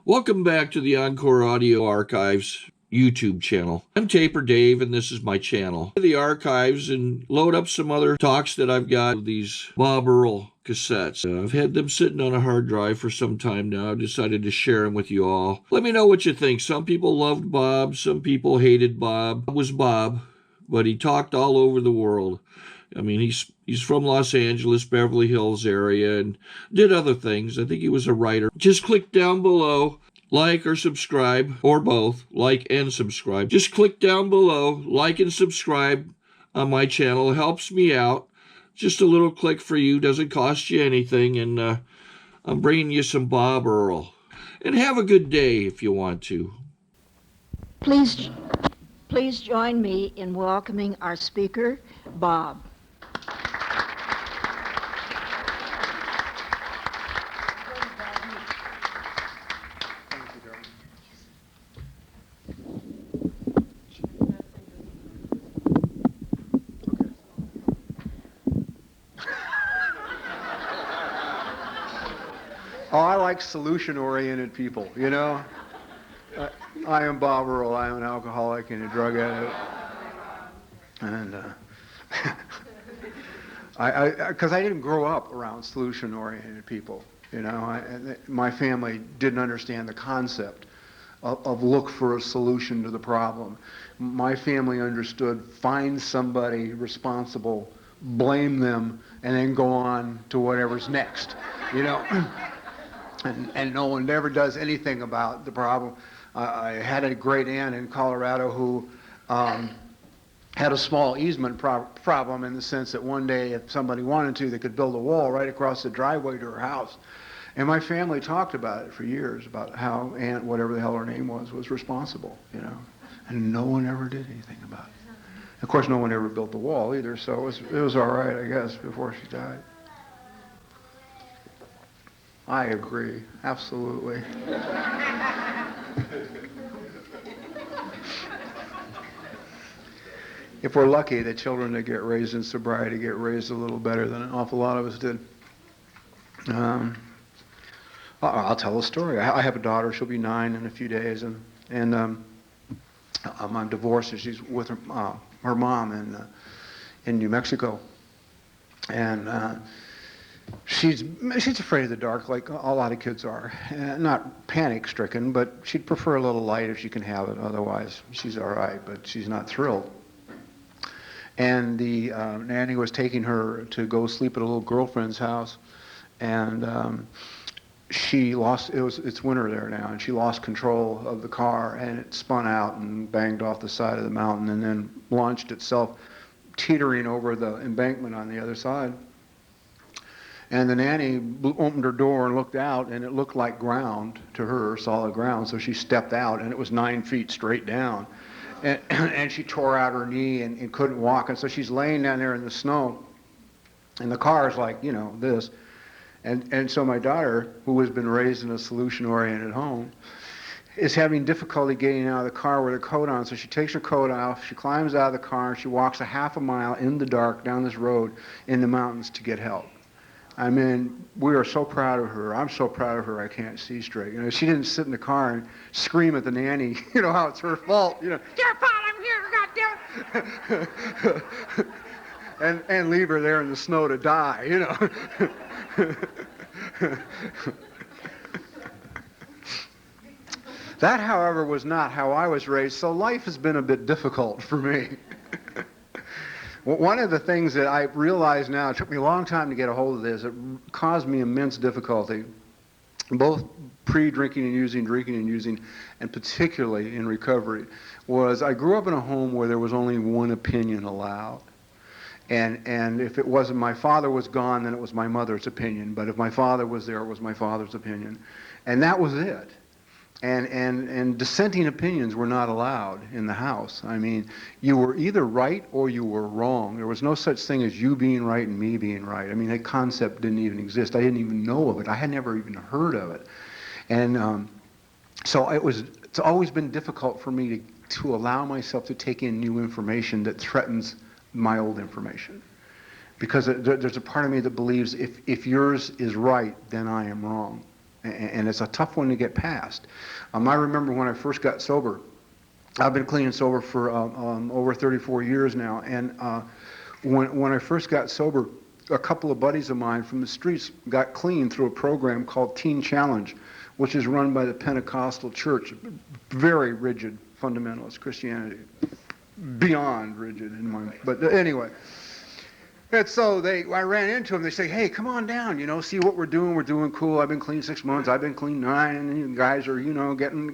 Welcome back to the Encore Audio Archives YouTube channel. I'm Taper Dave, and this is my channel. The archives and load up some other talks that I've got of these Bob Earll cassettes. I've had them sitting on a hard drive for some time now. I've decided to share them with you all. Let me know what you think. Some people loved Bob. Some people hated Bob. Bob was Bob, but he talked all over the world. I mean, he's from Los Angeles, Beverly Hills area, and did other things. I think he was a writer. Just click down below, like or subscribe, or both, like and subscribe. Just click down below, like and subscribe on my channel. It helps me out. Just a little click for you, doesn't cost you anything, and I'm bringing you some Bob Earll. And have a good day if you want to. Please join me in welcoming our speaker, Bob. Oh, I like solution-oriented people, you know? I am Bob Earll. I am an alcoholic and a drug addict. And because I didn't grow up around solution-oriented people, you know? My family didn't understand the concept of look for a solution to the problem. My family understood find somebody responsible, blame them, and then go on to whatever's next, you know? And no one ever does anything about the problem. I had a great aunt in Colorado who had a small easement problem in the sense that one day if somebody wanted to, they could build a wall right across the driveway to her house. And my family talked about it for years, about how Aunt, whatever the hell her name was responsible, you know. And no one ever did anything about it. Of course, no one ever built the wall either, so it was all right, I guess, before she died. I agree, absolutely. If we're lucky, the children that get raised in sobriety get raised a little better than an awful lot of us did. I'll tell a story. I have a daughter. She'll be 9 in a few days, and I'm divorced, and she's with her mom in New Mexico, and she's afraid of the dark, like a lot of kids are. Not panic-stricken, but she'd prefer a little light if she can have it. Otherwise, she's all right, but she's not thrilled. And the nanny was taking her to go sleep at a little girlfriend's house, and she lost, it's winter there now, and she lost control of the car, and it spun out and banged off the side of the mountain and then launched itself, teetering over the embankment on the other side. And the nanny opened her door and looked out, and it looked like ground to her, solid ground, so she stepped out, and it was 9 feet straight down. And she tore out her knee and couldn't walk, and so she's laying down there in the snow, and the car is like, you know, this. And so my daughter, who has been raised in a solution-oriented home, is having difficulty getting out of the car with her coat on. So she takes her coat off, she climbs out of the car, and she walks a half a mile in the dark down this road in the mountains to get help. I mean, we are so proud of her. I'm so proud of her I can't see straight. You know, she didn't sit in the car and scream at the nanny, you know, how it's her fault. You know, your fault, I'm here, goddamn. And leave her there in the snow to die, you know. That, however, was not how I was raised, so life has been a bit difficult for me. One of the things that I realize now, it took me a long time to get a hold of this, it caused me immense difficulty, both pre-drinking and using, drinking and using, and particularly in recovery, was I grew up in a home where there was only one opinion allowed. And if it wasn't, my father was gone, then it was my mother's opinion. But if my father was there, it was my father's opinion. And that was it. And dissenting opinions were not allowed in the house. I mean, you were either right or you were wrong. There was no such thing as you being right and me being right. I mean, that concept didn't even exist. I didn't even know of it. I had never even heard of it. And so it's always been difficult for me to allow myself to take in new information that threatens my old information. Because there's a part of me that believes if yours is right, then I am wrong. and it's a tough one to get past. I remember when I first got sober. I've been clean and sober for over 34 years now, and when I first got sober, a couple of buddies of mine from the streets got clean through a program called Teen Challenge, which is run by the Pentecostal Church. Very rigid fundamentalist Christianity, beyond rigid in my. But anyway. And so I ran into them. They say, "Hey, come on down. See what we're doing. We're doing cool. I've been clean 6 months. I've been clean 9, and you guys are,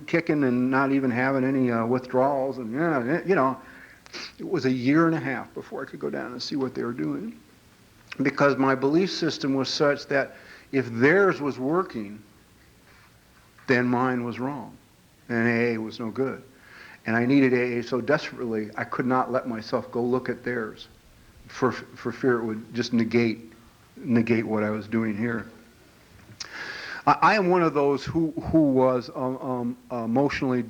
kicking and not even having any withdrawals." And it was a year and a half before I could go down and see what they were doing, because my belief system was such that if theirs was working, then mine was wrong, and AA was no good, and I needed AA so desperately I could not let myself go look at theirs. For fear it would just negate what I was doing here. I am one of those who was emotionally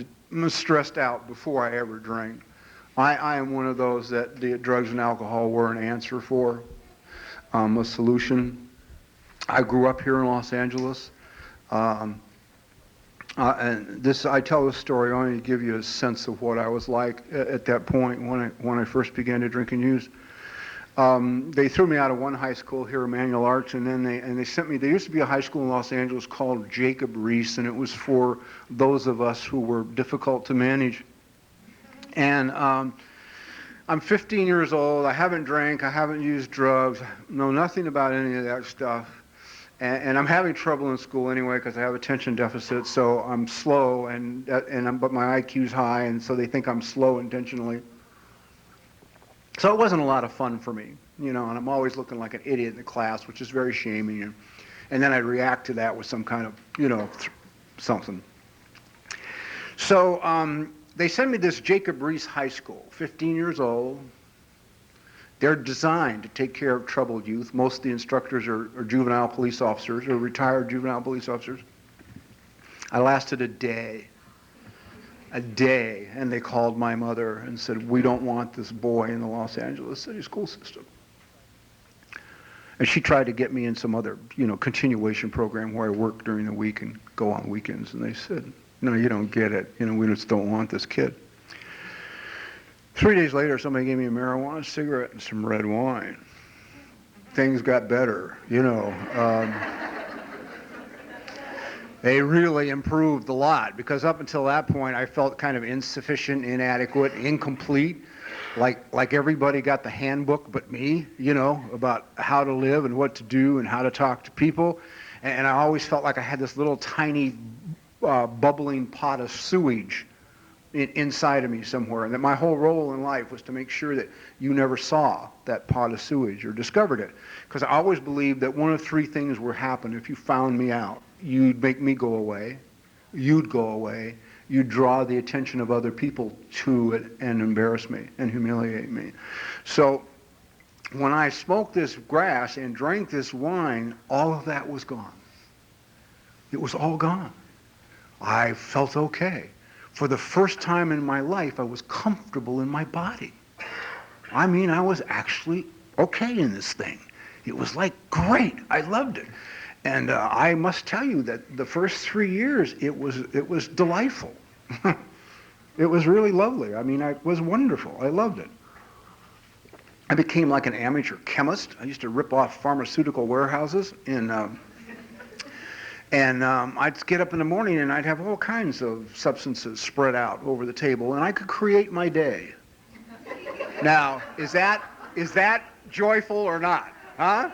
stressed out before I ever drank. I am one of those that the drugs and alcohol were an answer for, a solution. I grew up here in Los Angeles, and I tell this story only to give you a sense of what I was like at that point when I first began to drink and use. They threw me out of one high school here, Emmanuel Arts, and then they sent me. There used to be a high school in Los Angeles called Jacob Riis, and it was for those of us who were difficult to manage. And I'm 15 years old. I haven't drank. I haven't used drugs. Know nothing about any of that stuff. And I'm having trouble in school anyway because I have attention deficit. So I'm slow, but my IQ's high, and so they think I'm slow intentionally. So it wasn't a lot of fun for me, and I'm always looking like an idiot in the class, which is very shaming. And then I'd react to that with some kind of, something. So they sent me this Jacob Riis High School, 15 years old. They're designed to take care of troubled youth. Most of the instructors are juvenile police officers or retired juvenile police officers. I lasted a day, and they called my mother and said, "We don't want this boy in the Los Angeles City school system." And she tried to get me in some other, continuation program where I work during the week and go on weekends. And they said, "No, you don't get it. We just don't want this kid." 3 days later, somebody gave me a marijuana cigarette and some red wine. Things got better, They really improved a lot, because up until that point I felt kind of insufficient, inadequate, incomplete, like everybody got the handbook but me, about how to live and what to do and how to talk to people. And I always felt like I had this little tiny bubbling pot of sewage inside of me somewhere, and that my whole role in life was to make sure that you never saw that pot of sewage or discovered it. Because I always believed that one of 3 things would happen if you found me out. You'd make me go away, you'd go away, you'd draw the attention of other people to it and embarrass me and humiliate me. So when I smoked this grass and drank this wine, all of that was gone. It was all gone. I felt okay. For the first time in my life, I was comfortable in my body. I was actually okay in this thing. It was like great. I loved it. And I must tell you that the first 3 years, it was delightful. It was really lovely. It was wonderful. I loved it. I became like an amateur chemist. I used to rip off pharmaceutical warehouses, and I'd get up in the morning and I'd have all kinds of substances spread out over the table, and I could create my day. Now, is that joyful or not? Huh?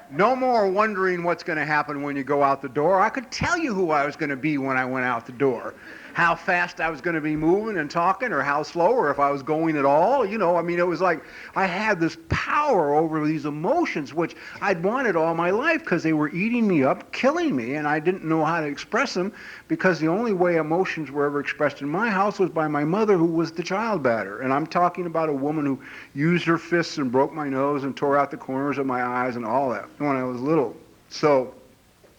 No more wondering what's going to happen when you go out the door. I could tell you who I was going to be when I went out the door. How fast I was going to be moving and talking, or how slow, or if I was going at all. It was like I had this power over these emotions, which I'd wanted all my life because they were eating me up, killing me, and I didn't know how to express them, because the only way emotions were ever expressed in my house was by my mother, who was the child batter. And I'm talking about a woman who used her fists and broke my nose and tore out the corners of my eyes and all that when I was little. So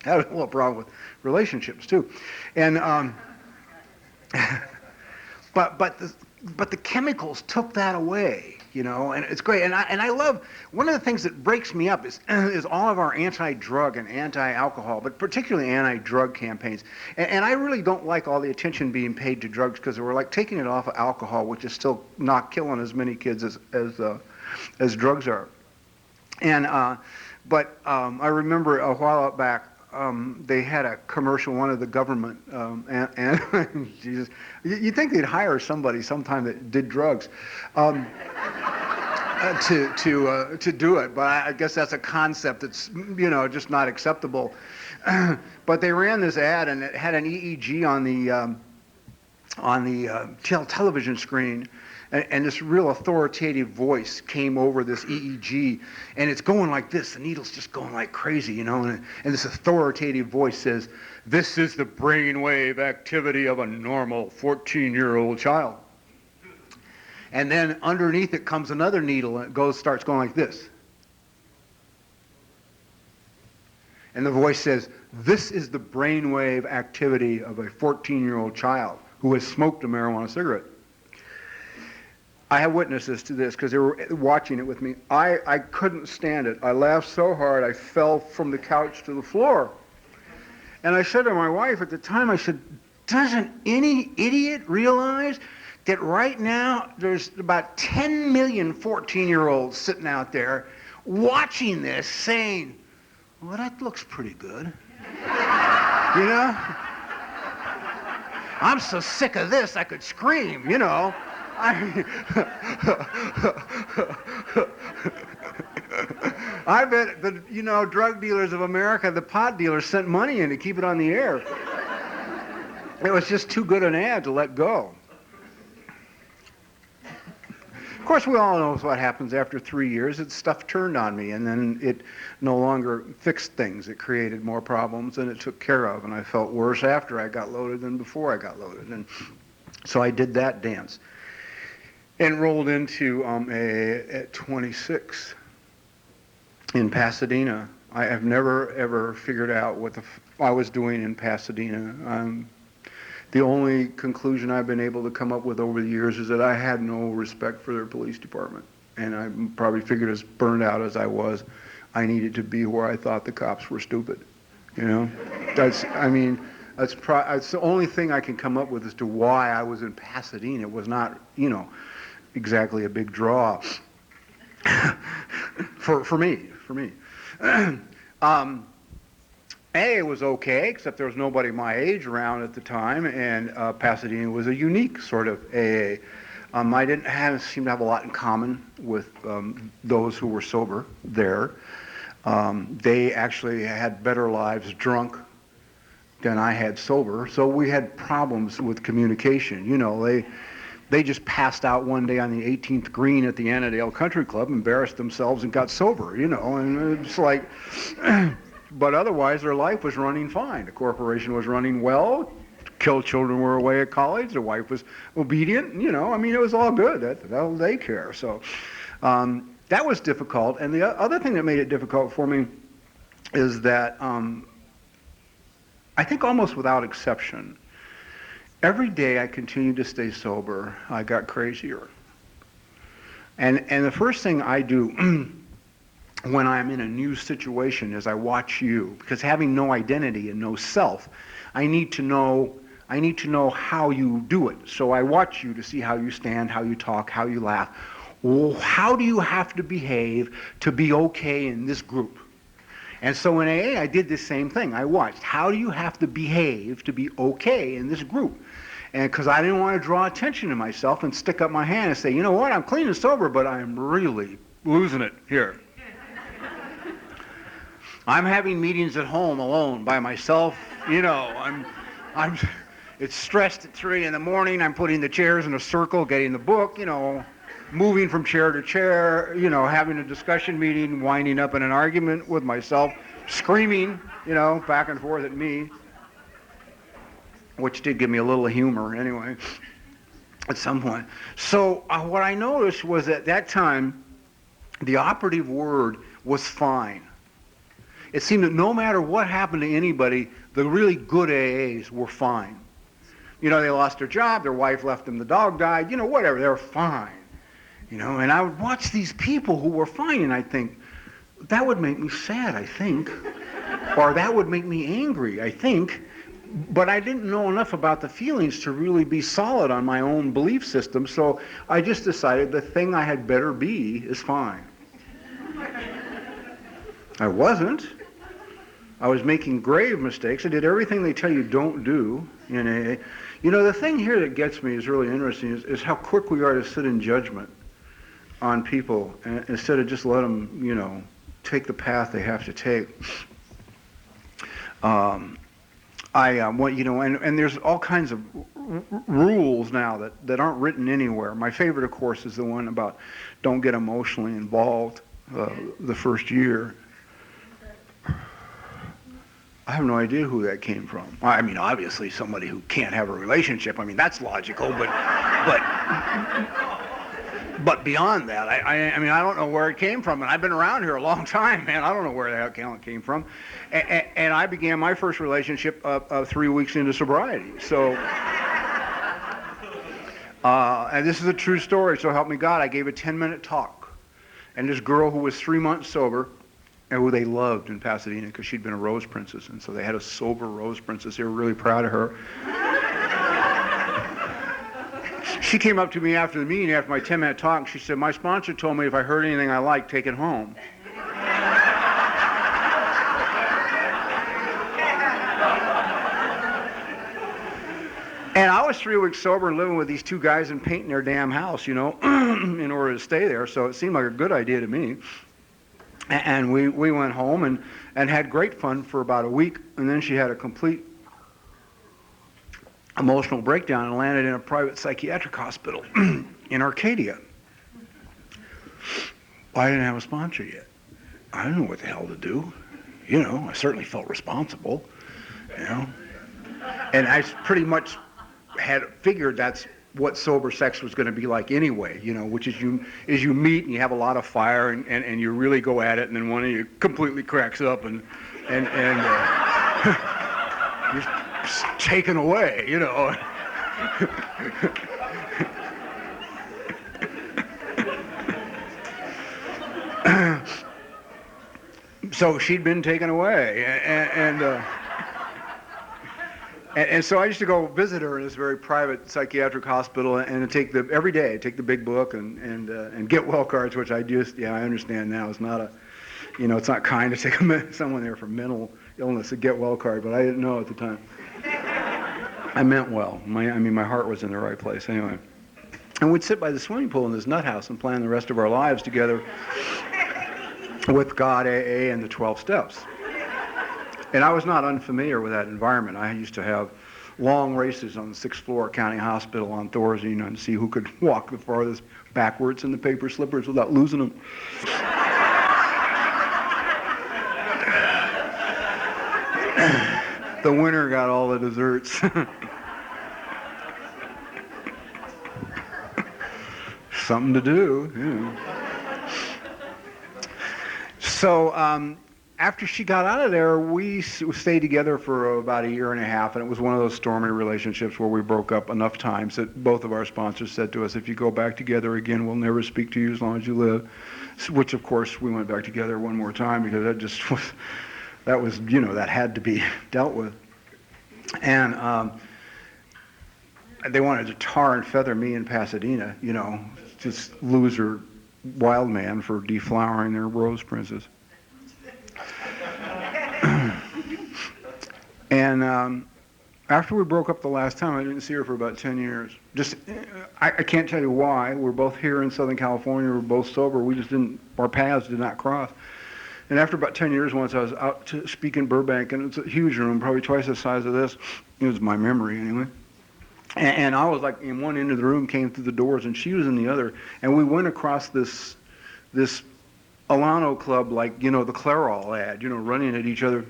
I had a little problem with relationships too. And but the chemicals took that away, and it's great. And I love, one of the things that breaks me up is all of our anti-drug and anti-alcohol, but particularly anti-drug campaigns. And I really don't like all the attention being paid to drugs, because we're like taking it off of alcohol, which is still not killing as many kids as drugs are. And but I remember a while back, they had a commercial, one of the government, and Jesus, you'd think they'd hire somebody sometime that did drugs to do it, but I guess that's a concept that's just not acceptable. But they ran this ad, and it had an EEG on the television screen. And this real authoritative voice came over this EEG, and it's going like this. The needle's just going like crazy, and this authoritative voice says, "This is the brainwave activity of a normal 14-year-old child." And then underneath it comes another needle, and it starts going like this. And the voice says, "This is the brainwave activity of a 14-year-old child who has smoked a marijuana cigarette." I have witnesses to this because they were watching it with me. I couldn't stand it. I laughed so hard I fell from the couch to the floor. And I said to my wife at the time, I said, doesn't any idiot realize that right now there's about 10 million 14-year-olds sitting out there watching this saying, well, that looks pretty good. I'm so sick of this I could scream, I bet the drug dealers of America, the pot dealers, sent money in to keep it on the air. It was just too good an ad to let go. Of course, we all know what happens after 3 years. Stuff turned on me, and then it no longer fixed things. It created more problems than it took care of, and I felt worse after I got loaded than before I got loaded. And so I did that dance. Enrolled into at 26 in Pasadena. I have never, ever figured out what I was doing in Pasadena. The only conclusion I've been able to come up with over the years is that I had no respect for their police department. And I probably figured, as burned out as I was, I needed to be where I thought the cops were stupid. That's the only thing I can come up with as to why I was in Pasadena. It was not, exactly a big draw for me. AA was okay, except there was nobody my age around at the time, and Pasadena was a unique sort of AA. I didn't seem to have a lot in common with those who were sober there. They actually had better lives drunk than I had sober, so we had problems with communication. They just passed out one day on the 18th green at the Annandale Country Club, embarrassed themselves, and got sober, and it's like, but otherwise their life was running fine. The corporation was running well, children were away at college, the wife was obedient, it was all good. That they care. So that was difficult. And the other thing that made it difficult for me is that I think almost without exception, every day I continued to stay sober, I got crazier. And the first thing I do when I'm in a new situation is I watch you, because having no identity and no self, I need to know how you do it. So I watch you to see how you stand, how you talk, how you laugh. Well, how do you have to behave to be okay in this group? And so in AA, I did the same thing. I watched, how do you have to behave to be okay in this group? And because I didn't want to draw attention to myself and stick up my hand and say, you know what, I'm clean and sober, but I'm really losing it here. I'm having meetings at home alone by myself, it's stressed at 3 in the morning, I'm putting the chairs in a circle, getting the book, moving from chair to chair, having a discussion meeting, winding up in an argument with myself, screaming, back and forth at me, which did give me a little humor anyway, at some point. So what I noticed was at that time, the operative word was fine. It seemed that no matter what happened to anybody, the really good AAs were fine. They lost their job, their wife left them, the dog died, whatever, they were fine. you know, and I would watch these people who were fine, and I'd think, that would make me sad, I think, or that would make me angry, I think, but I didn't know enough about the feelings to really be solid on my own belief system, so I just decided the thing I had better be is fine. I wasn't. I was making grave mistakes. I did everything they tell you don't do in AA. You know, the thing here that gets me is really interesting is how quick we are to sit in judgment on people instead of just let them, you know, take the path they have to take. You know, and there's all kinds of rules now that aren't written anywhere. My favorite, of course, is the one about don't get emotionally involved the first year. I have no idea who that came from. I mean, obviously somebody who can't have a relationship. I mean, that's logical, but beyond that, I mean, I don't know where it came from, and I've been around here a long time, man. I don't know where the hell it came from. And I began my first relationship 3 weeks into sobriety. So, and this is a true story, so help me God. I gave a 10-minute talk, and this girl who was 3 months sober, and who they loved in Pasadena because she'd been a Rose Princess, and so they had a sober Rose Princess. They were really proud of her. She came up to me after the meeting, after my 10-minute talk, and she said, my sponsor told me if I heard anything I liked, take it home. And I was 3 weeks sober and living with these two guys and painting their damn house, you know, in order to stay there, so it seemed like a good idea to me. And we went home and had great fun for about a week, and then she had a complete emotional breakdown and landed in a private psychiatric hospital in Arcadia. Well, I didn't have a sponsor yet. I didn't know what the hell to do. You know, I certainly felt responsible, you know. And I pretty much had figured that's what sober sex was going to be like anyway, you know, which is you meet and you have a lot of fire and you really go at it, and then one of you completely cracks up and you're taken away, you know. So she'd been taken away, and so I used to go visit her in this very private psychiatric hospital and take every day take the big book and get well cards, which I understand now is not it's not kind to take someone there for mental illness, a get well card, but I didn't know at the time. I meant well. My heart was in the right place anyway. And we'd sit by the swimming pool in this nut house and plan the rest of our lives together with God, AA, and the 12 steps. And I was not unfamiliar with that environment. I used to have long races on the 6th floor of County Hospital on Thorazine and see who could walk the farthest backwards in the paper slippers without losing them. The winner got all the desserts. Something to do, yeah. So, after she got out of there, we stayed together for about a year and a half, and it was one of those stormy relationships where we broke up enough times that both of our sponsors said to us, if you go back together again, we'll never speak to you as long as you live, which, of course, we went back together one more time because that had to be dealt with. And they wanted to tar and feather me in Pasadena, just loser wild man for deflowering their Rose Princess. And after we broke up the last time, I didn't see her for about 10 years. I can't tell you why. We're both here in Southern California. We're both sober. Our paths did not cross. And after about 10 years, once I was out to speak in Burbank, and it's a huge room, probably twice the size of this. It was my memory anyway. And I was like in one end of the room, came through the doors, and she was in the other. And we went across this Alano Club, like, the Clairol ad, running at each other.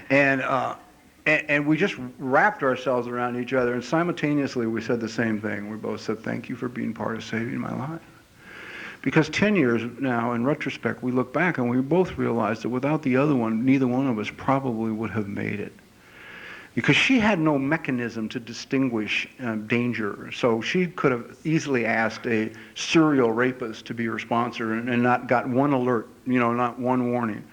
And we just wrapped ourselves around each other, and simultaneously we said the same thing. We both said, thank you for being part of saving my life. Because 10 years now, in retrospect, we look back and we both realized that without the other one, neither one of us probably would have made it. because she had no mechanism to distinguish danger. So she could have easily asked a serial rapist to be her sponsor and not got one alert, not one warning.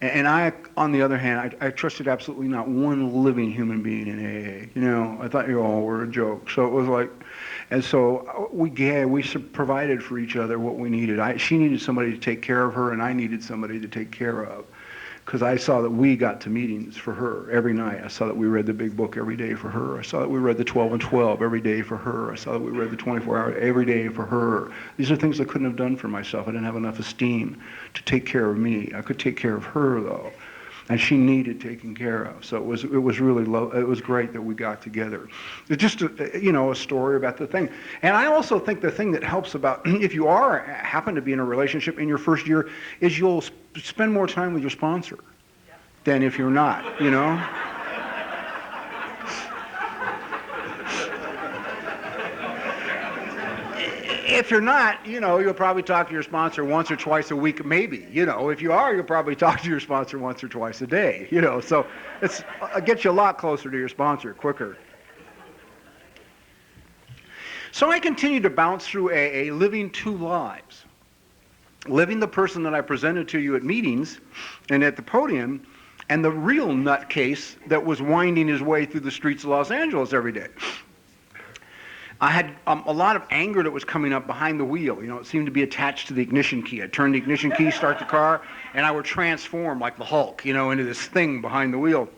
And I, on the other hand, I trusted absolutely not one living human being in AA. I thought you all were a joke. So it was like, and so we provided for each other what we needed. She needed somebody to take care of her, and I needed somebody to take care of. Because I saw that we got to meetings for her every night. I saw that we read the big book every day for her. I saw that we read the 12 and 12 every day for her. I saw that we read the 24-hour every day for her. These are things I couldn't have done for myself. I didn't have enough esteem to take care of me. I could take care of her, though. And she needed taking care of. So it was really it was great that we got together. It's just a story about the thing. And I also think the thing that helps about if you happen to be in a relationship in your first year is you'll spend more time with your sponsor than if you're not. If you're not, you'll probably talk to your sponsor once or twice a week, maybe. If you are, you'll probably talk to your sponsor once or twice a day. So it gets you a lot closer to your sponsor quicker. So I continued to bounce through AA, living two lives. Living the person that I presented to you at meetings and at the podium, and the real nutcase that was winding his way through the streets of Los Angeles every day. I had a lot of anger that was coming up behind the wheel. It seemed to be attached to the ignition key. I'd turn the ignition key, start the car, and I would transform like the Hulk, into this thing behind the wheel.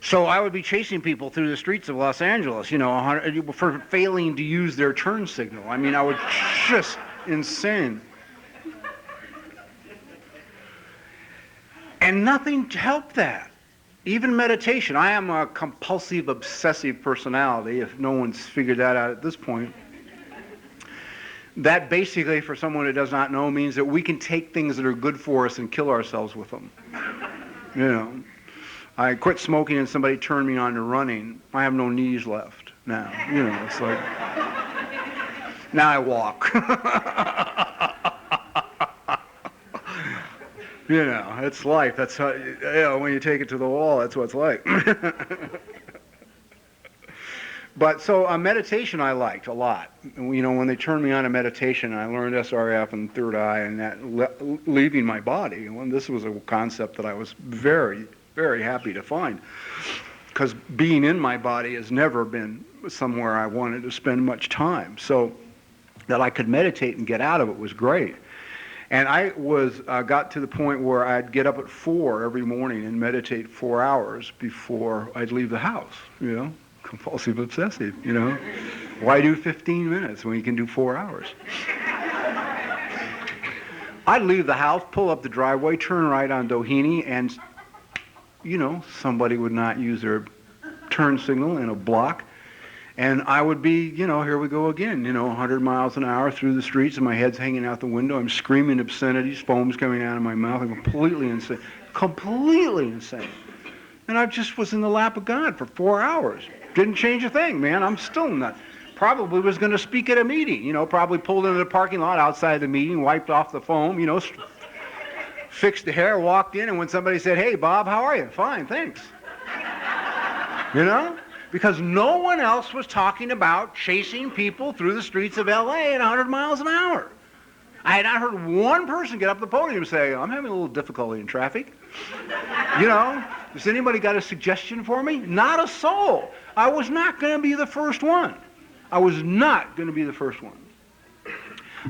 So I would be chasing people through the streets of Los Angeles, for failing to use their turn signal. I was just insane. And nothing helped that. Even meditation. I am a compulsive, obsessive personality, if no one's figured that out at this point. That basically, for someone who does not know, means that we can take things that are good for us and kill ourselves with them. I quit smoking and somebody turned me on to running. I have no knees left now. It's like, now I walk. It's life. That's how, when you take it to the wall, that's what it's like. But so meditation I liked a lot. When they turned me on to meditation, I learned SRF and third eye and that leaving my body. And this was a concept that I was very, very happy to find. Because being in my body has never been somewhere I wanted to spend much time. So that I could meditate and get out of it was great. And I got to the point where I'd get up at 4 every morning and meditate 4 hours before I'd leave the house, compulsive obsessive, Why do 15 minutes when you can do 4 hours? I'd leave the house, pull up the driveway, turn right on Doheny, and, somebody would not use their turn signal in a block. And I would be, here we go again, 100 miles an hour through the streets and my head's hanging out the window. I'm screaming obscenities, foam's coming out of my mouth. I'm completely insane. Completely insane. And I just was in the lap of God for 4 hours. Didn't change a thing, man. I'm still not. Probably was going to speak at a meeting, probably pulled into the parking lot outside the meeting, wiped off the foam, fixed the hair, walked in, and when somebody said, "Hey, Bob, how are you?" "Fine, thanks." Because no one else was talking about chasing people through the streets of L.A. at 100 miles an hour. I had not heard one person get up the podium and say, "I'm having a little difficulty in traffic." Has anybody got a suggestion for me? Not a soul. I was not going to be the first one. I was not going to be the first one.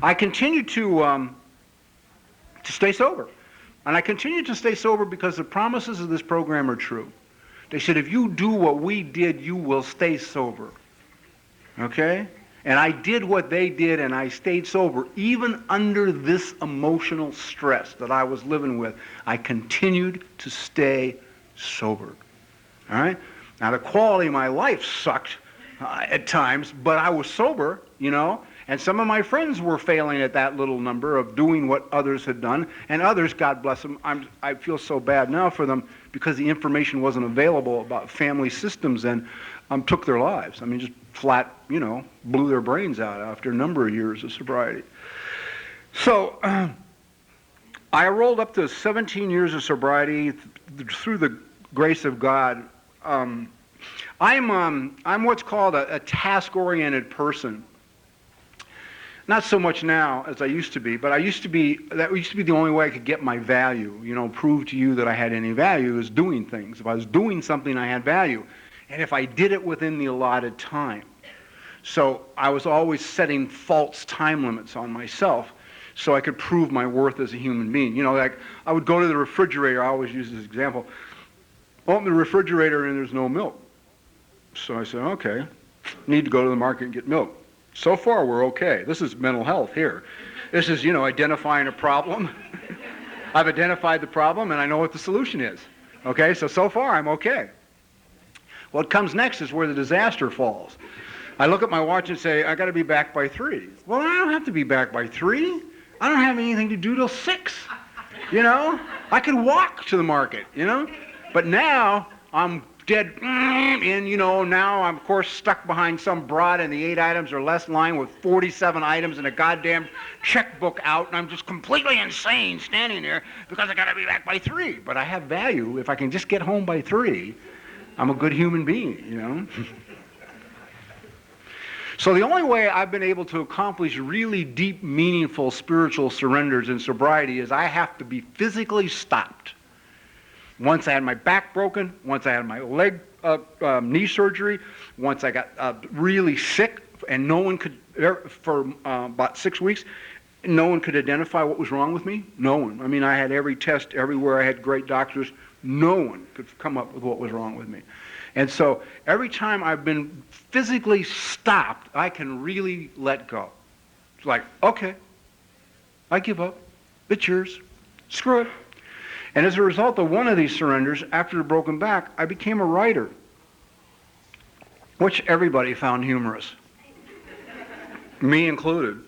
I continued to stay sober. And I continued to stay sober because the promises of this program are true. They said, if you do what we did, you will stay sober. Okay? And I did what they did, and I stayed sober. Even under this emotional stress that I was living with, I continued to stay sober. All right? Now, the quality of my life sucked at times, but I was sober, and some of my friends were failing at that little number of doing what others had done, and others, God bless them, I feel so bad now for them because the information wasn't available about family systems and took their lives. Just flat, blew their brains out after a number of years of sobriety. So I rolled up to 17 years of sobriety through the grace of God I'm what's called a task-oriented person. Not so much now as I used to be, but that used to be the only way I could get my value, prove to you that I had any value is doing things. If I was doing something, I had value. And if I did it within the allotted time. So I was always setting false time limits on myself so I could prove my worth as a human being. Like I would go to the refrigerator, I always use this example, open the refrigerator and there's no milk. So I said, okay, need to go to the market and get milk. So far, we're okay. This is mental health here. This is, identifying a problem. I've identified the problem, and I know what the solution is. Okay, so far, I'm okay. What comes next is where the disaster falls. I look at my watch and say, I got to be back by 3. Well, I don't have to be back by 3. I don't have anything to do till 6. I could walk to the market, But now, I'm dead, and now I'm of course stuck behind some broad in the 8 items or less line with 47 items and a goddamn checkbook out, and I'm just completely insane standing there because I gotta be back by 3. But I have value. If I can just get home by 3, I'm a good human being, So the only way I've been able to accomplish really deep, meaningful spiritual surrenders in sobriety is I have to be physically stopped. Once I had my back broken, once I had my leg, knee surgery, once I got really sick, and no one could, for about 6 weeks, no one could identify what was wrong with me. No one. I mean, I had every test everywhere. I had great doctors. No one could come up with what was wrong with me. And so every time I've been physically stopped, I can really let go. It's like, okay, I give up. It's yours. Screw it. And as a result of one of these surrenders, after the broken back, I became a writer, which everybody found humorous, me included.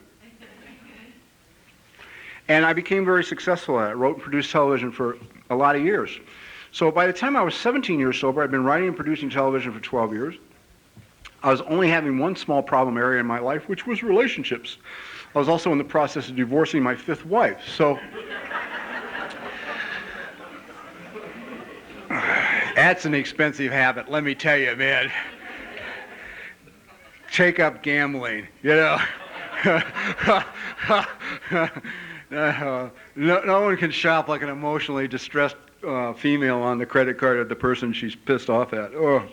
And I became very successful at it. Wrote and produced television for a lot of years. So by the time I was 17 years sober, I'd been writing and producing television for 12 years. I was only having one small problem area in my life, which was relationships. I was also in the process of divorcing my 5th wife. So that's an expensive habit, let me tell you, man. Take up gambling, No one can shop like an emotionally distressed female on the credit card of the person she's pissed off at. Oh,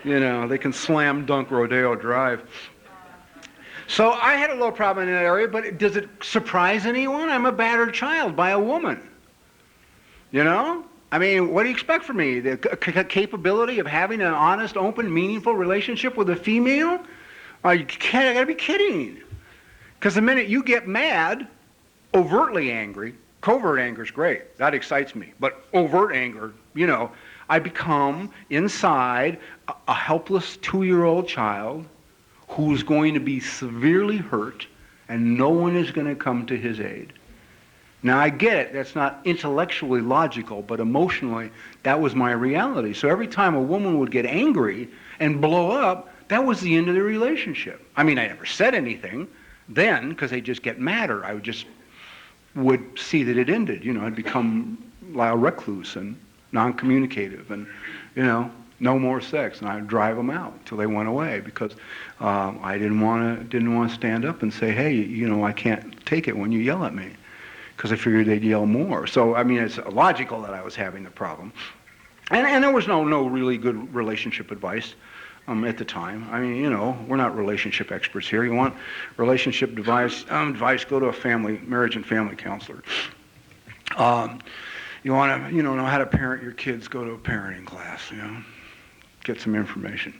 they can slam dunk Rodeo Drive. So I had a little problem in that area, but does it surprise anyone? I'm a battered child by a woman. I mean, what do you expect from me? The capability of having an honest, open, meaningful relationship with a female? I gotta be kidding. Because the minute you get mad, overtly angry, covert anger is great. That excites me. But overt anger, I become inside a helpless 2-year-old child who's going to be severely hurt and no one is going to come to his aid. Now I get it, that's not intellectually logical, but emotionally that was my reality. So every time a woman would get angry and blow up, that was the end of the relationship. I mean, I never said anything then because they'd just get madder. I would see that it ended. I'd become like a recluse and non-communicative and, no more sex. And I'd drive them out until they went away because I didn't want to stand up and say, hey, I can't take it when you yell at me. Because I figured they'd yell more. So, I mean, it's logical that I was having the problem. And there was no really good relationship advice at the time. I mean, we're not relationship experts here. You want relationship advice, go to a marriage and family counselor. You want to, know how to parent your kids, go to a parenting class, get some information.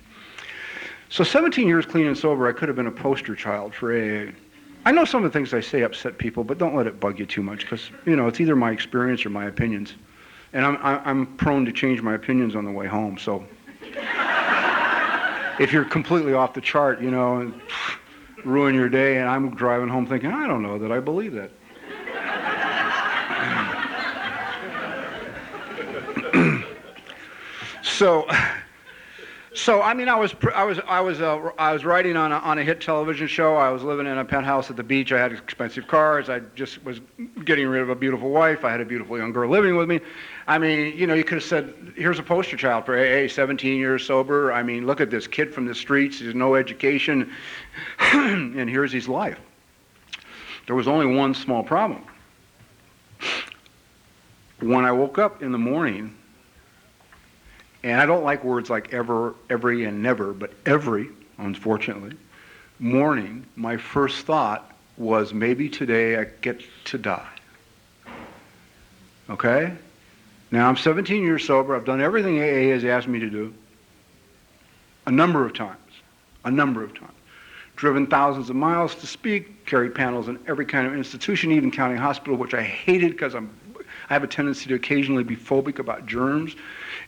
So 17 years clean and sober, I could have been a poster child for AA. I know some of the things I say upset people, but don't let it bug you too much because, it's either my experience or my opinions. And I'm prone to change my opinions on the way home. So if you're completely off the chart, and ruin your day, and I'm driving home thinking, I don't know that I believe that. So I mean, I was writing on a hit television show. I was living in a penthouse at the beach. I had expensive cars. I just was getting rid of a beautiful wife. I had a beautiful young girl living with me. I mean, you know, you could have said, here's a poster child for AA, 17 years sober. I mean, look at this kid from the streets. He has no education, and here's his life. There was only one small problem. When I woke up in the morning, and I don't like words like ever, every, and never, but every, unfortunately, morning, my first thought was, maybe today I get to die. Okay? Now, I'm 17 years sober. I've done everything AA has asked me to do a number of times. Driven thousands of miles to speak, carried panels in every kind of institution, even county hospital, which I hated because I have a tendency to occasionally be phobic about germs.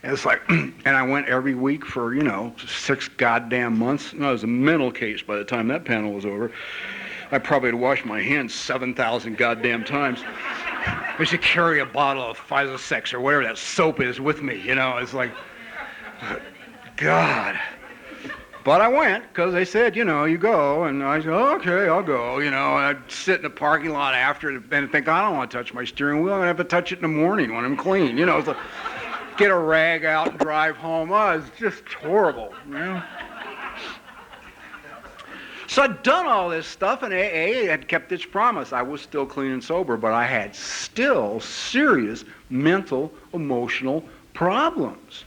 And it's like, and I went every week for, 6 goddamn months. And I was a mental case by the time that panel was over. I probably had washed my hands 7,000 goddamn times. I used to carry a bottle of Physosex or whatever that soap is with me, It's like, God. But I went because they said, you go. And I said, oh, okay, I'll go, And I'd sit in the parking lot after and think, I don't want to touch my steering wheel. I'm going to have to touch it in the morning when I'm clean, It's like, get a rag out and drive home. Oh, it's just horrible, So I'd done all this stuff, and AA had kept its promise. I was still clean and sober, but I had still serious mental, emotional problems.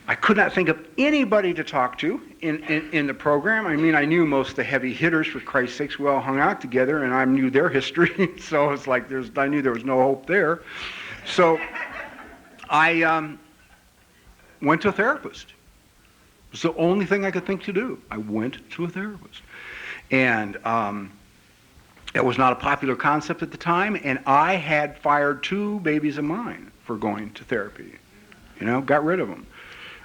I could not think of anybody to talk to in the program. I mean, I knew most of the heavy hitters, for Christ's sakes. We all hung out together, and I knew their history, so it's like I knew there was no hope there. So I went to a therapist. It was the only thing I could think to do. I went to a therapist. And it was not a popular concept at the time, and I had fired 2 babies of mine for going to therapy. Got rid of them.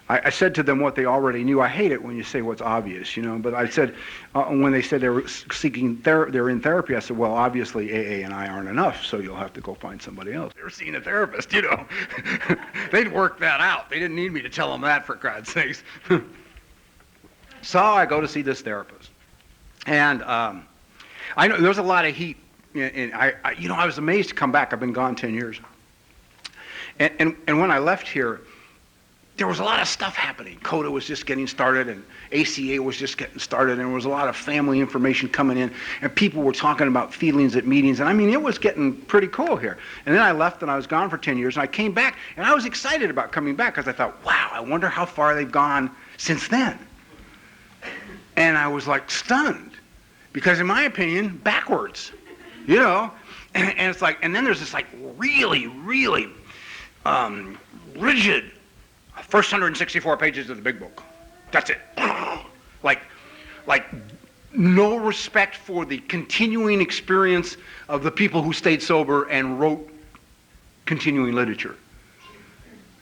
I said to them what they already knew. I hate it when you say what's obvious, but I said, when they said they were they're in therapy, I said, well, obviously AA and I aren't enough, so you'll have to go find somebody else. They were seeing a therapist, They'd work that out. They didn't need me to tell them that, for God's sakes. So I go to see this therapist. And I know there's a lot of heat. And I was amazed to come back. I've been gone 10 years. And when I left here, there was a lot of stuff happening. CODA was just getting started, and ACA was just getting started, and there was a lot of family information coming in, and people were talking about feelings at meetings, and I mean, it was getting pretty cool here. And then I left, and I was gone for 10 years, and I came back, and I was excited about coming back, because I thought, wow, I wonder how far they've gone since then. And I was like stunned, because in my opinion, backwards, and it's like, and then there's this like really, really rigid first 164 pages of the big book. That's it. Like no respect for the continuing experience of the people who stayed sober and wrote continuing literature.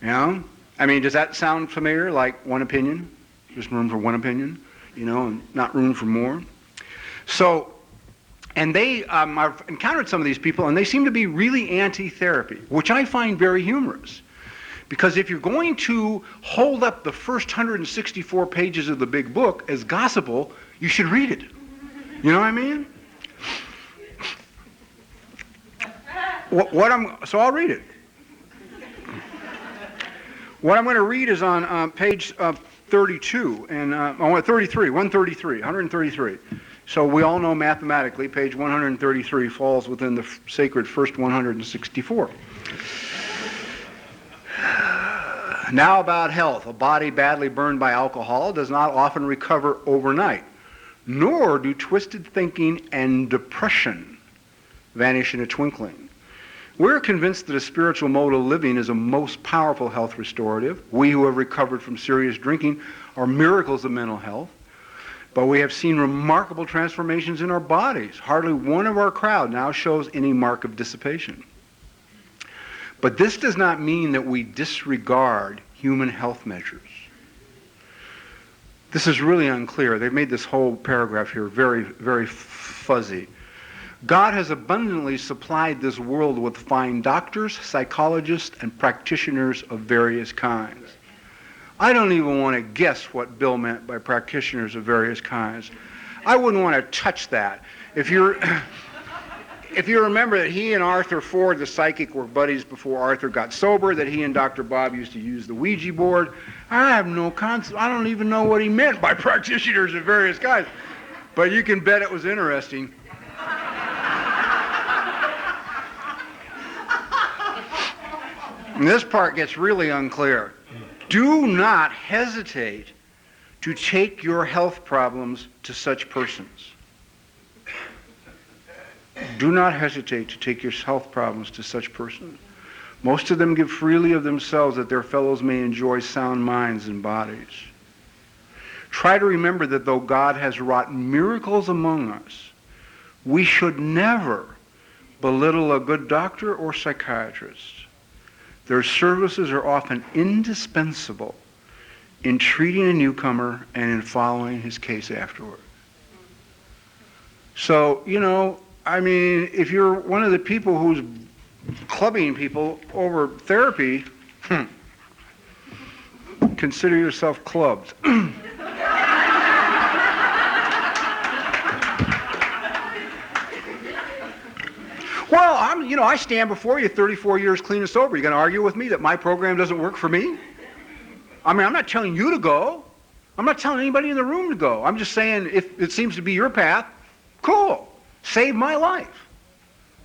I mean, does that sound familiar? Like one opinion? Just room for one opinion, and not room for more. So, and I've encountered some of these people, and they seem to be really anti-therapy, which I find very humorous. Because if you're going to hold up the first 164 pages of the big book as gospel, you should read it. You know what I mean? So I'll read it. What I'm going to read is on page 32, and 133. So we all know mathematically, page 133 falls within the sacred first 164. Now about health. A body badly burned by alcohol does not often recover overnight, nor do twisted thinking and depression vanish in a twinkling. We're convinced that a spiritual mode of living is a most powerful health restorative. We who have recovered from serious drinking are miracles of mental health, but we have seen remarkable transformations in our bodies. Hardly one of our crowd now shows any mark of dissipation. But this does not mean that we disregard human health measures. This is really unclear. They've made this whole paragraph here very, very fuzzy. God has abundantly supplied this world with fine doctors, psychologists, and practitioners of various kinds. I don't even want to guess what Bill meant by practitioners of various kinds. I wouldn't want to touch that. If you remember that he and Arthur Ford, the psychic, were buddies before Arthur got sober, that he and Dr. Bob used to use the Ouija board, I have no concept. I don't even know what he meant by practitioners of various kinds. But you can bet it was interesting. And this part gets really unclear. Do not hesitate to take your health problems to such persons. Do not hesitate to take your health problems to such persons. Most of them give freely of themselves that their fellows may enjoy sound minds and bodies. Try to remember that though God has wrought miracles among us, we should never belittle a good doctor or psychiatrist. Their services are often indispensable in treating a newcomer and in following his case afterward. So, I mean, if you're one of the people who's clubbing people over therapy, consider yourself clubbed. Well, I stand before you 34 years clean and sober. You going to argue with me that my program doesn't work for me? I mean, I'm not telling you to go. I'm not telling anybody in the room to go. I'm just saying if it seems to be your path, cool. Saved my life.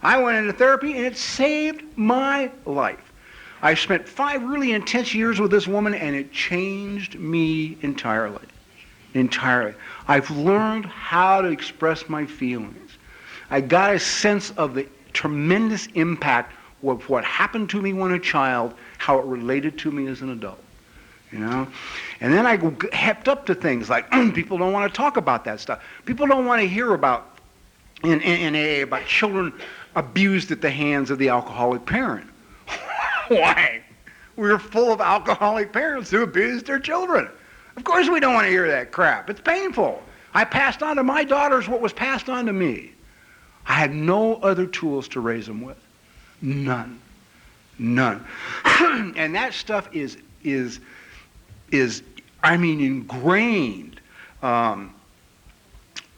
I went into therapy and it saved my life. I spent 5 really intense years with this woman and it changed me entirely. Entirely. I've learned how to express my feelings. I got a sense of the tremendous impact of what happened to me when a child, how it related to me as an adult. And then I hepped up to things like people don't want to talk about that stuff. People don't want to hear about in AA about children abused at the hands of the alcoholic parent. Why? We're full of alcoholic parents who abuse their children. Of course we don't want to hear that crap. It's painful. I passed on to my daughters what was passed on to me. I had no other tools to raise them with. None. And that stuff is ingrained. When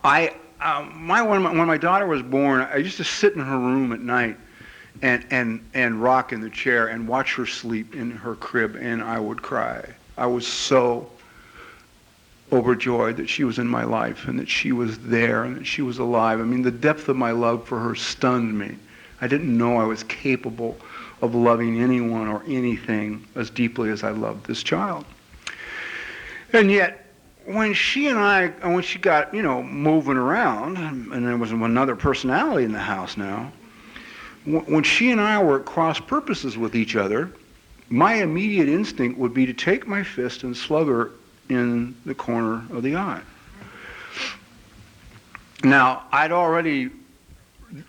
my daughter was born, I used to sit in her room at night and rock in the chair and watch her sleep in her crib, and I would cry. I was so overjoyed that she was in my life and that she was there and that she was alive. I mean, the depth of my love for her stunned me. I didn't know I was capable of loving anyone or anything as deeply as I loved this child. And yet, when she got, moving around, and there was another personality in the house now, when she and I were at cross purposes with each other, my immediate instinct would be to take my fist and slug her in the corner of the eye. Now, I'd already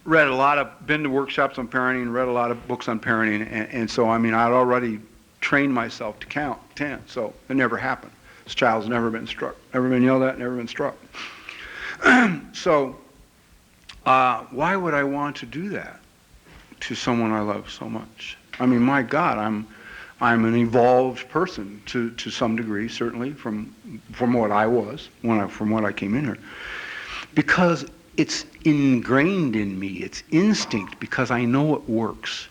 been to workshops on parenting, read a lot of books on parenting, and so, I'd already trained myself to count 10, so it never happened. This child's never been struck, never been yelled at, never been struck. So, why would I want to do that to someone I love so much? My God, I'm an evolved person to some degree, certainly from what I was from what I came in here, because it's ingrained in me. It's instinct, because I know it works.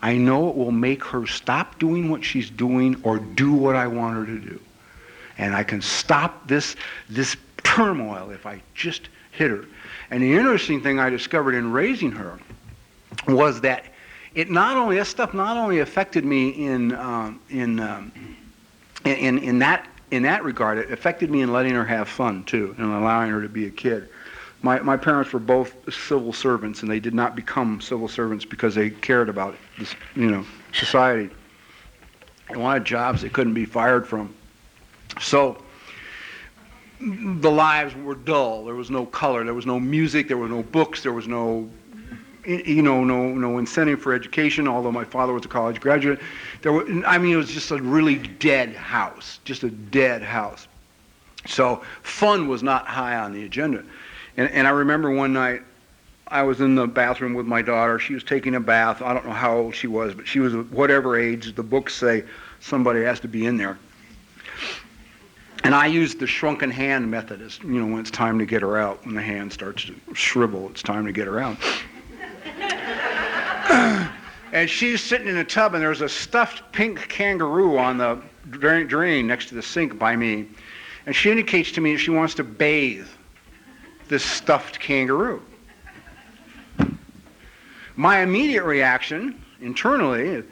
I know it will make her stop doing what she's doing or do what I want her to do, and I can stop this turmoil if I just hit her. And the interesting thing I discovered in raising her was that that stuff not only affected me in that regard, it affected me in letting her have fun too, and allowing her to be a kid. My parents were both civil servants, and they did not become civil servants because they cared about this, society. They wanted jobs they couldn't be fired from. So the lives were dull. There was no color. There was no music. There were no books. There was no incentive for education, although my father was a college graduate. It was just a really dead house, just a dead house. So fun was not high on the agenda. And I remember one night I was in the bathroom with my daughter. She was taking a bath. I don't know how old she was, but she was whatever age the books say somebody has to be in there. And I use the shrunken hand method, as you know, when it's time to get her out, when the hand starts to shrivel, it's time to get her out. And she's sitting in a tub, and there's a stuffed pink kangaroo on the drain next to the sink by me. And she indicates to me that she wants to bathe this stuffed kangaroo. My immediate reaction internally is,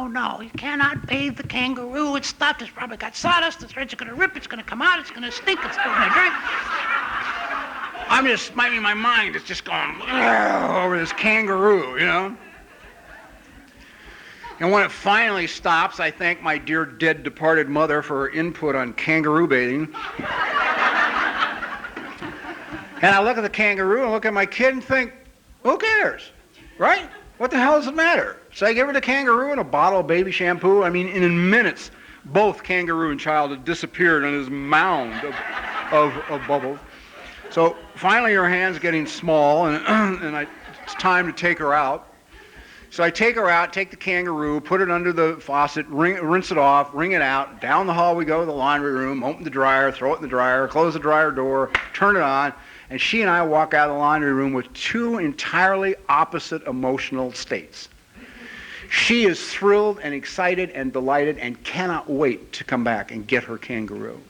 No. You cannot bathe the kangaroo. It's stuffed. It's probably got sawdust. The threads are going to rip. It's going to come out. It's going to stink. It's going to drink. My mind is just going over this kangaroo, you know. And when it finally stops, I thank my dear dead departed mother for her input on kangaroo bathing. And I look at the kangaroo and look at my kid and think, who cares, right? What the hell does it matter? So I give her the kangaroo and a bottle of baby shampoo. I mean, in minutes, both kangaroo and child had disappeared in this mound of bubbles. So finally her hand's getting small, and it's time to take her out. So I take her out, take the kangaroo, put it under the faucet, rinse it off, wring it out. Down the hall we go to the laundry room, open the dryer, throw it in the dryer, close the dryer door, turn it on, and she and I walk out of the laundry room with two entirely opposite emotional states. She is thrilled and excited and delighted and cannot wait to come back and get her kangaroo.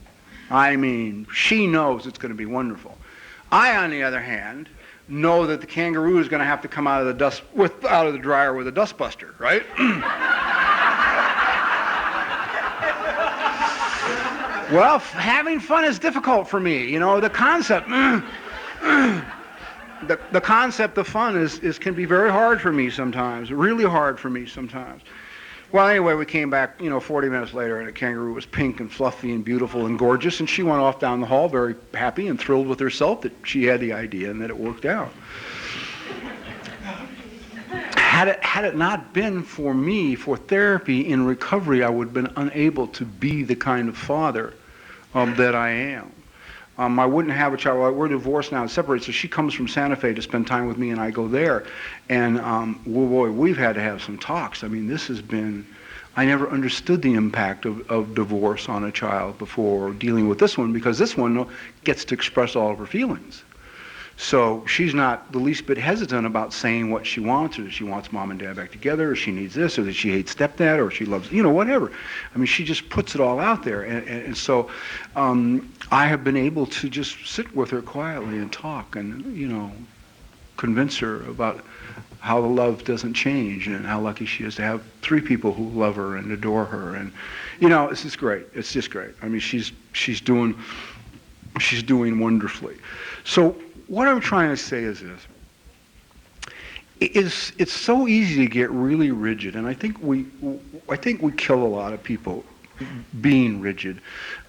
I mean, she knows it's going to be wonderful. I, on the other hand, know that the kangaroo is going to have to come out of the dryer with a dustbuster, right? Well, having fun is difficult for me. You know, the concept of fun can be very hard for me sometimes, really hard for me sometimes. Well, anyway, we came back, 40 minutes later, and the kangaroo was pink and fluffy and beautiful and gorgeous, and she went off down the hall very happy and thrilled with herself that she had the idea and that it worked out. Had it not been for me, for therapy in recovery, I would have been unable to be the kind of father that I am. I wouldn't have a child. We're divorced now and separated, so she comes from Santa Fe to spend time with me, and I go there. And, we've had to have some talks. I mean, I never understood the impact of divorce on a child before dealing with this one, because this one gets to express all of her feelings. So she's not the least bit hesitant about saying what she wants, or that she wants mom and dad back together, or she needs this, or that she hates stepdad, or she loves, whatever. I mean, she just puts it all out there. And so I have been able to just sit with her quietly and talk and, convince her about how the love doesn't change and how lucky she is to have 3 people who love her and adore her. And, it's just great. It's just great. I mean, she's doing wonderfully. So what I'm trying to say is this. It's so easy to get really rigid, and I think we kill a lot of people being rigid.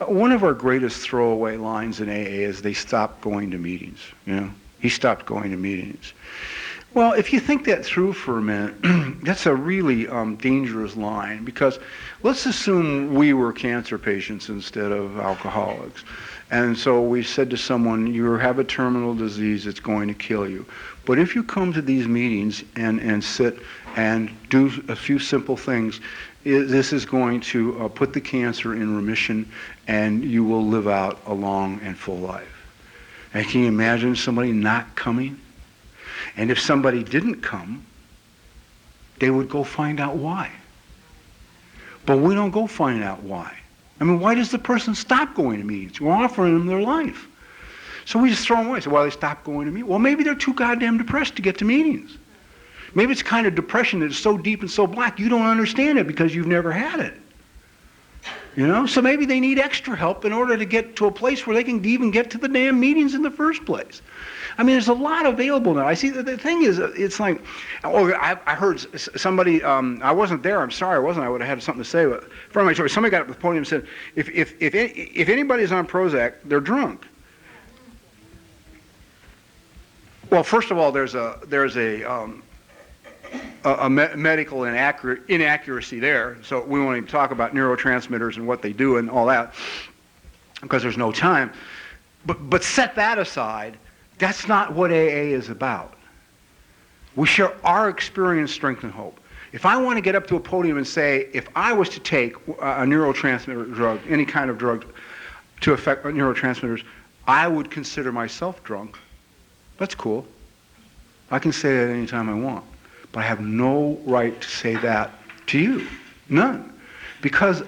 One of our greatest throwaway lines in AA is they stopped going to meetings. He stopped going to meetings. Well, if you think that through for a minute, that's a really dangerous line, because let's assume we were cancer patients instead of alcoholics. And so we said to someone, you have a terminal disease, it's going to kill you. But if you come to these meetings and sit and do a few simple things, this is going to put the cancer in remission, and you will live out a long and full life. And can you imagine somebody not coming? And if somebody didn't come, they would go find out why. But we don't go find out why. I mean, why does the person stop going to meetings? We're offering them their life. So we just throw them away. So why they stop going to meetings? Well, maybe they're too goddamn depressed to get to meetings. Maybe it's kind of depression that is so deep and so black you don't understand it because you've never had it. So maybe they need extra help in order to get to a place where they can even get to the damn meetings in the first place. I mean, there's a lot available now. I see the thing is, it's like, I heard somebody, I wasn't there, I'm sorry I wasn't, I would have had something to say, but from my story, somebody got up at the podium and said, if anybody's on Prozac, they're drunk. Well, first of all, there's a medical inaccuracy there, so we won't even talk about neurotransmitters and what they do and all that, because there's no time. But set that aside. That's not what AA is about. We share our experience, strength, and hope. If I want to get up to a podium and say, if I was to take a neurotransmitter drug, any kind of drug to affect neurotransmitters, I would consider myself drunk. That's cool. I can say that anytime I want. But I have no right to say that to you. None. Because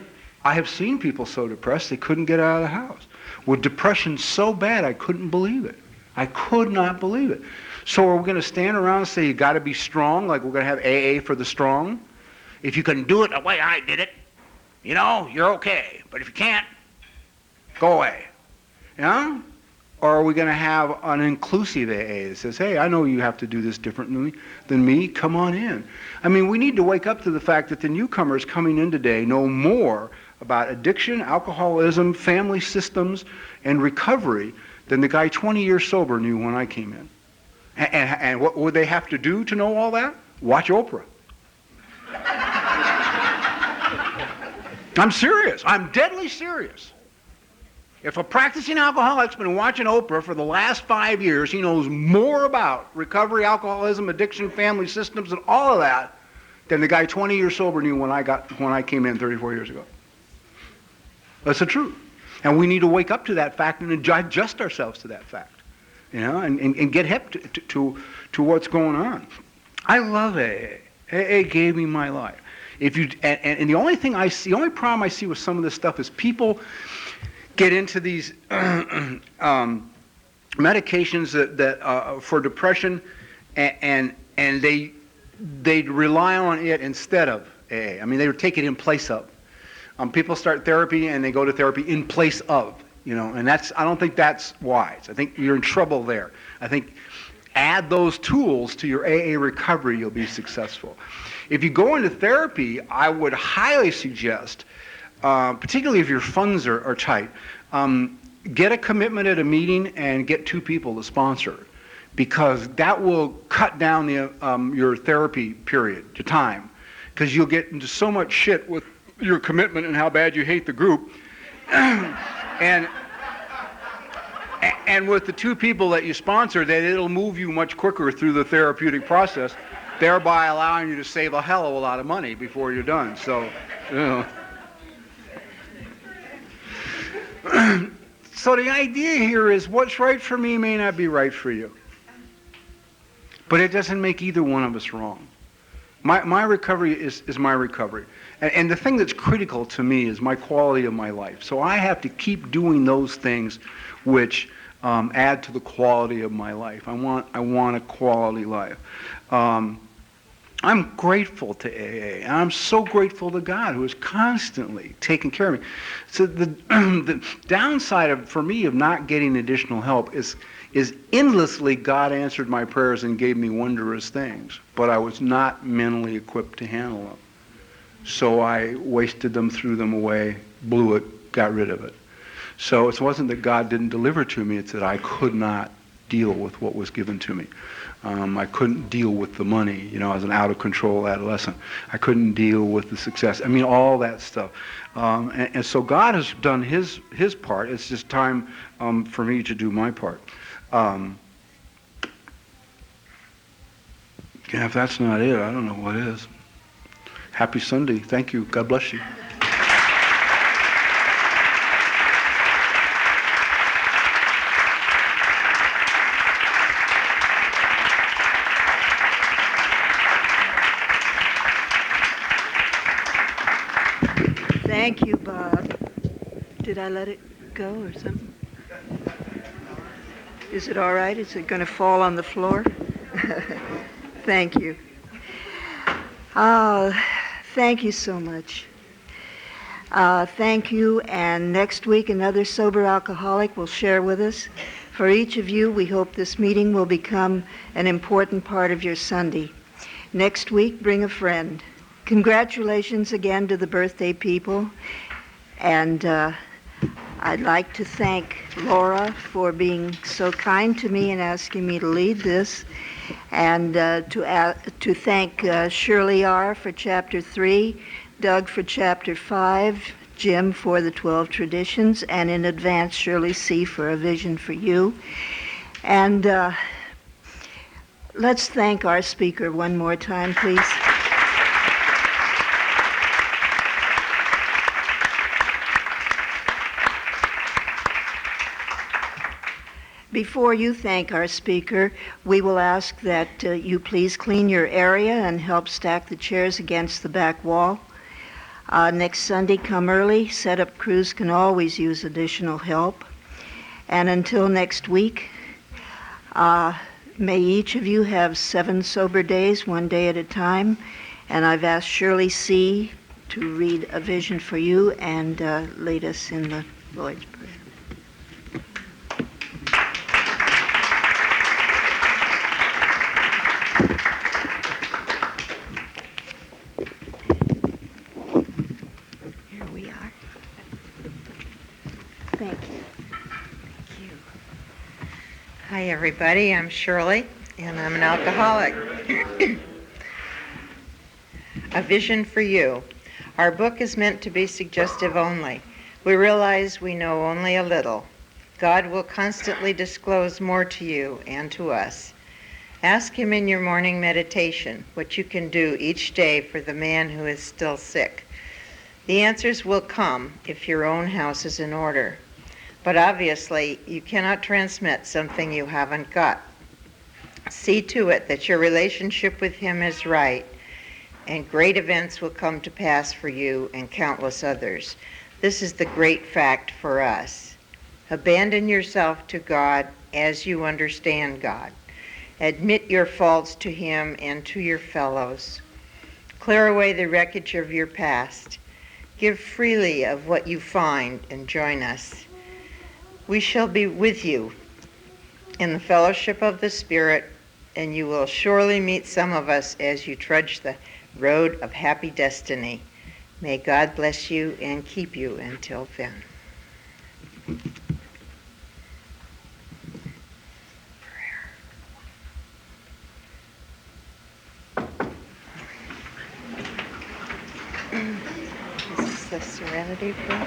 I have seen people so depressed they couldn't get out of the house. With depression so bad I couldn't believe it. I could not believe it. So are we going to stand around and say you got to be strong, like we're going to have AA for the strong? If you can do it the way I did it, you know, you're okay. But if you can't, go away. You know? Or are we going to have an inclusive AA that says, hey, I know you have to do this differently than me. Come on in. I mean, we need to wake up to the fact that the newcomers coming in today know more about addiction, alcoholism, family systems, and recovery than the guy 20 years sober knew when I came in. And what would they have to do to know all that? Watch Oprah. I'm serious. I'm deadly serious. If a practicing alcoholic's been watching Oprah for the last 5 years, he knows more about recovery, alcoholism, addiction, family systems, and all of that than the guy 20 years sober knew when I came in 34 years ago. That's the truth. And we need to wake up to that fact and adjust ourselves to that fact. You know, and get hip to what's going on. I love AA. AA gave me my life. If you and the only thing I see, the only problem I see with some of this stuff is people get into these medications that for depression, and they rely on it instead of AA. I mean, they would take it in place of. People start therapy and they go to therapy in place of. You know, and I don't think that's wise. I think you're in trouble there. I think add those tools to your AA recovery, you'll be successful. If you go into therapy, I would highly suggest, particularly if your funds are tight, get a commitment at a meeting and get 2 people to sponsor it, because that will cut down your therapy period to time, because you'll get into so much shit with your commitment and how bad you hate the group. And with the 2 people that you sponsor, that it'll move you much quicker through the therapeutic process, thereby allowing you to save a hell of a lot of money before you're done. So, you know. So the idea here is what's right for me may not be right for you. But it doesn't make either one of us wrong. My recovery is my recovery. And the thing that's critical to me is my quality of my life. So I have to keep doing those things which add to the quality of my life. I want a quality life. I'm grateful to AA, and I'm so grateful to God, who is constantly taking care of me. So the downside for me of not getting additional help is endlessly God answered my prayers and gave me wondrous things, but I was not mentally equipped to handle them. So I wasted them, threw them away, blew it, got rid of it. So it wasn't that God didn't deliver to me, it's that I could not deal with what was given to me. I couldn't deal with the money, you know, as an out-of-control adolescent. I couldn't deal with the success. I mean, all that stuff. And so God has done his part. It's just time for me to do my part. Yeah, if that's not it, I don't know what is. Happy Sunday. Thank you. God bless you. Thank you, Bob. Did I let it go or something? Is it all right? Is it going to fall on the floor? Thank you. Oh, thank you so much. Thank you, and next week another sober alcoholic will share with us. For each of you, we hope this meeting will become an important part of your Sunday. Next week, bring a friend. Congratulations again to the birthday people, and I'd like to thank Laura for being so kind to me and asking me to lead this, and to thank Shirley R. for Chapter 3, Doug for Chapter 5, Jim for the 12 Traditions, and in advance Shirley C. for A Vision for You. And let's thank our speaker one more time, please. Before you thank our speaker, we will ask that you please clean your area and help stack the chairs against the back wall. Next Sunday, come early. Setup crews can always use additional help. And until next week, may each of you have 7 sober days, 1 day at a time. And I've asked Shirley C. to read a vision for you and lead us in the Lord's Prayer. Here we are. Thank you. Thank you. Hi, everybody. I'm Shirley, and I'm an alcoholic. A vision for you. Our book is meant to be suggestive only. We realize we know only a little. God will constantly disclose more to you and to us. Ask Him in your morning meditation what you can do each day for the man who is still sick. The answers will come if your own house is in order. But obviously, you cannot transmit something you haven't got. See to it that your relationship with Him is right, and great events will come to pass for you and countless others. This is the great fact for us. Abandon yourself to God as you understand God. Admit your faults to Him and to your fellows. Clear away the wreckage of your past. Give freely of what you find and join us. We shall be with you in the fellowship of the Spirit, and you will surely meet some of us as you trudge the road of happy destiny. May God bless you and keep you until then. This is the Serenity Prayer.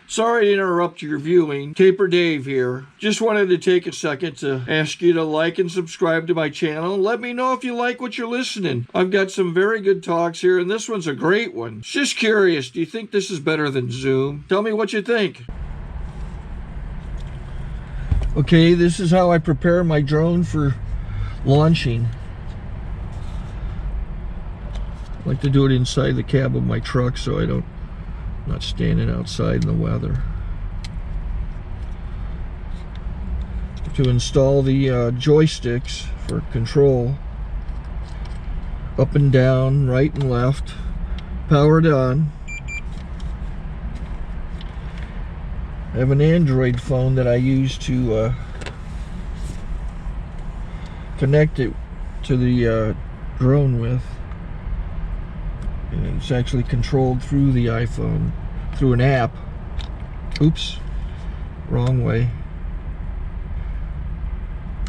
Sorry to interrupt your viewing. Caper Dave here. Just wanted to take a second to ask you to like and subscribe to my channel. Let me know if you like what you're listening. I've got some very good talks here, and this one's a great one. Just curious, do you think this is better than Zoom? Tell me what you think. Okay, this is how I prepare my drone for launching. I like to do it inside the cab of my truck so I'm not standing outside in the weather. To install the joysticks for control, up and down, right and left, powered on. I have an Android phone that I use to connect it to the drone with. And it's actually controlled through the iPhone, through an app. Oops, wrong way.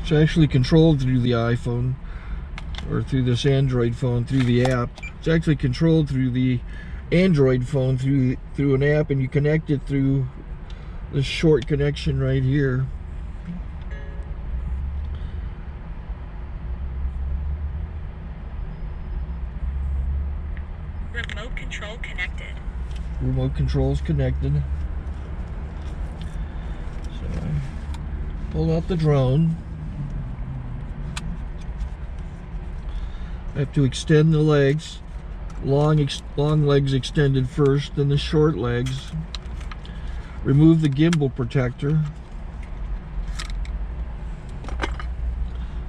It's actually controlled through the iPhone, or through this Android phone, through the app. It's actually controlled through the Android phone, through an app, and you connect it through this short connection right here. Remote control connected. Remote control's connected. So Pull out the drone. I have to extend the legs. Long legs extended first, then the short legs. Remove the gimbal protector.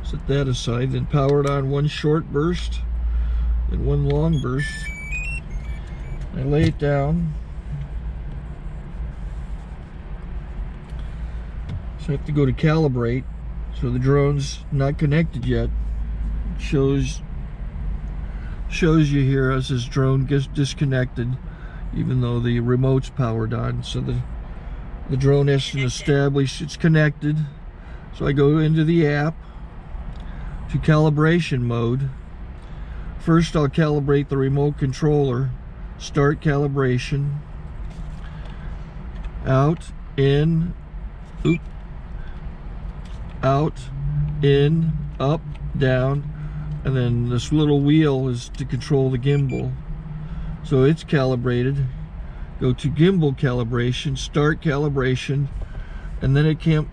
Set that aside, then power it on one short burst and one long burst. I lay it down. So I have to go to calibrate. So the drone's not connected yet. It shows you here as this drone gets disconnected, even though the remote's powered on. So the drone has to establish it's connected. So I go into the app to calibration mode. First I'll calibrate the remote controller. Start calibration. Out, in, oop, out, in, up, down, and then this little wheel is to control the gimbal. So it's calibrated. Go to gimbal calibration, start calibration, and then it calibrates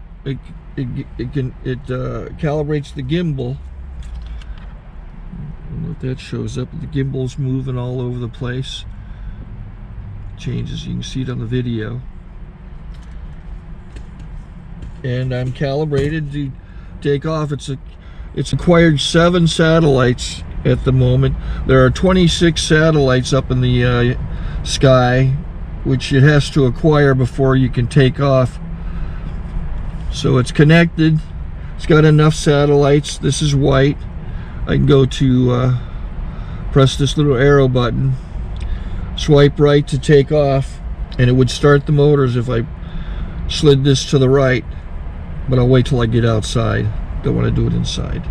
the gimbal. I don't know if that shows up. The gimbal's moving all over the place. Changes, you can see it on the video. And I'm calibrated to take off. It's acquired 7 satellites at the moment. There are 26 satellites up in the sky, which it has to acquire before you can take off. So it's connected. It's got enough satellites. This is white. I can go to press this little arrow button, swipe right to take off, and it would start the motors if I slid this to the right. But I'll wait till I get outside. Don't want to do it inside.